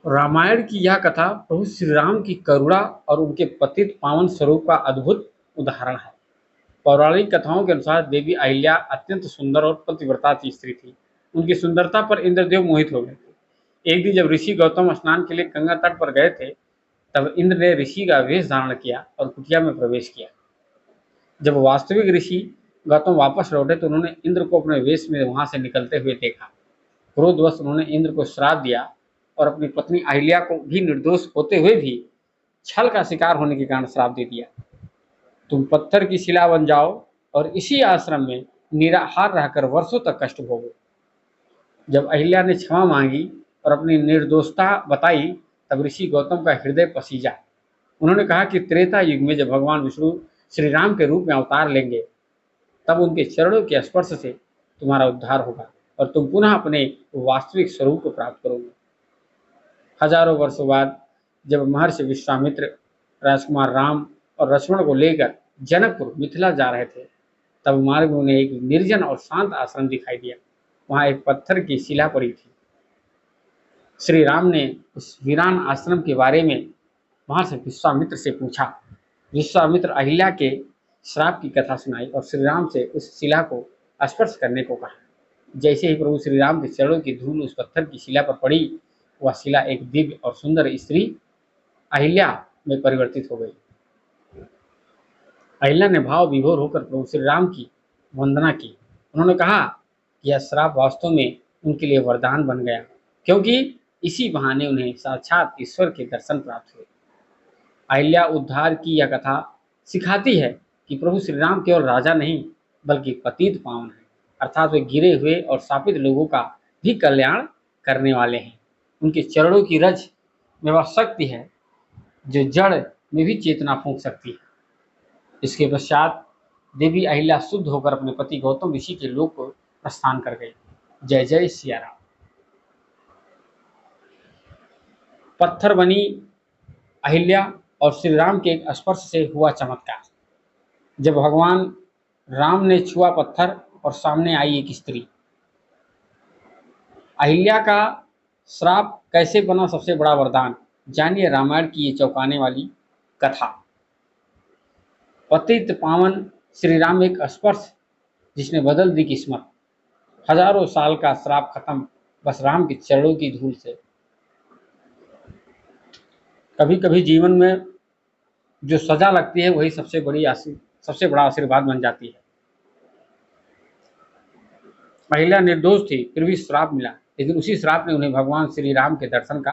रामायण की यह कथा प्रभु श्री राम की करुणा और उनके पतित पावन स्वरूप का अद्भुत उदाहरण है। पौराणिक कथाओं के अनुसार देवी अहिल्या अत्यंत सुंदर और पतिव्रता की स्त्री थी। उनकी सुंदरता पर इंद्रदेव मोहित हो गए थे। एक दिन जब ऋषि गौतम स्नान के लिए गंगा तट पर गए थे, तब इंद्र ने ऋषि का वेश धारण किया और कुटिया में प्रवेश किया। जब वास्तविक ऋषि गौतम वापस लौटे तो उन्होंने इंद्र को अपने वेश में वहां से निकलते हुए देखा। क्रोधवश उन्होंने इंद्र को श्राप दिया और अपनी पत्नी अहिल्या को भी निर्दोष होते हुए भी छल का शिकार होने के कारण श्राप दे दिया। तुम पत्थर की शिला बन जाओ और इसी आश्रम में निराहार रहकर वर्षों तक कष्ट भोगो। जब अहिल्या ने क्षमा मांगी और अपनी निर्दोषता बताई, तब ऋषि गौतम का हृदय पसीजा। उन्होंने कहा कि त्रेता युग में जब भगवान विष्णु श्री राम के रूप में अवतार लेंगे, तब उनके चरणों के स्पर्श से तुम्हारा उद्धार होगा और तुम पुनः अपने वास्तविक स्वरूप को प्राप्त करोगे। हजारों वर्षों बाद जब महर्षि विश्वामित्र राजकुमार राम और लक्ष्मण को लेकर जनकपुर मिथिला जा रहे थे, तब मार्ग में उन्हें एक निर्जन और शांत आश्रम दिखाई दिया। वहां एक पत्थर की शिला पड़ी थी। श्री राम ने उस वीरान आश्रम के बारे में महर्षि विश्वामित्र से पूछा। विश्वामित्र अहिल्या के श्राप की कथा सुनाई और श्री राम से उस शिला को स्पर्श करने को कहा। जैसे ही प्रभु श्री राम के चरणों की धूल उस पत्थर की शिला पर पड़ी, वह शिला एक दिव्य और सुंदर स्त्री अहिल्या में परिवर्तित हो गई। अहिल्या ने भाव विभोर होकर प्रभु श्री राम की वंदना की। उन्होंने कहा कि यह श्राप वास्तव में उनके लिए वरदान बन गया, क्योंकि इसी बहाने उन्हें साक्षात ईश्वर के दर्शन प्राप्त हुए। अहिल्या उद्धार की यह कथा सिखाती है कि प्रभु श्री राम केवल राजा नहीं, बल्कि पतित पावन है, अर्थात वे गिरे हुए और शापित लोगों का भी कल्याण करने वाले हैं। उनके चरणों की रज में वह शक्ति है जो जड़ में भी चेतना फूंक सकती है। इसके पश्चात देवी अहिल्या शुद्ध होकर अपने पति गौतम ऋषि के लोक को प्रस्थान कर गई। जय जय सिया राम। पत्थर बनी अहिल्या और श्री राम के एक स्पर्श से हुआ चमत्कार। जब भगवान राम ने छुआ पत्थर और सामने आई एक स्त्री। अहिल्या का श्राप कैसे बना सबसे बड़ा वरदान, जानिए रामायण की ये चौंकाने वाली कथा। पतित पावन श्री राम एक स्पर्श जिसने बदल दी किस्मत। हजारों साल का श्राप खत्म बस राम के चरणों की धूल से। कभी कभी जीवन में जो सजा लगती है वही सबसे बड़ा आशीर्वाद बन जाती है। अहिल्या निर्दोष थी, फिर भी श्राप मिला, लेकिन उसी श्राप ने उन्हें भगवान श्री राम के दर्शन का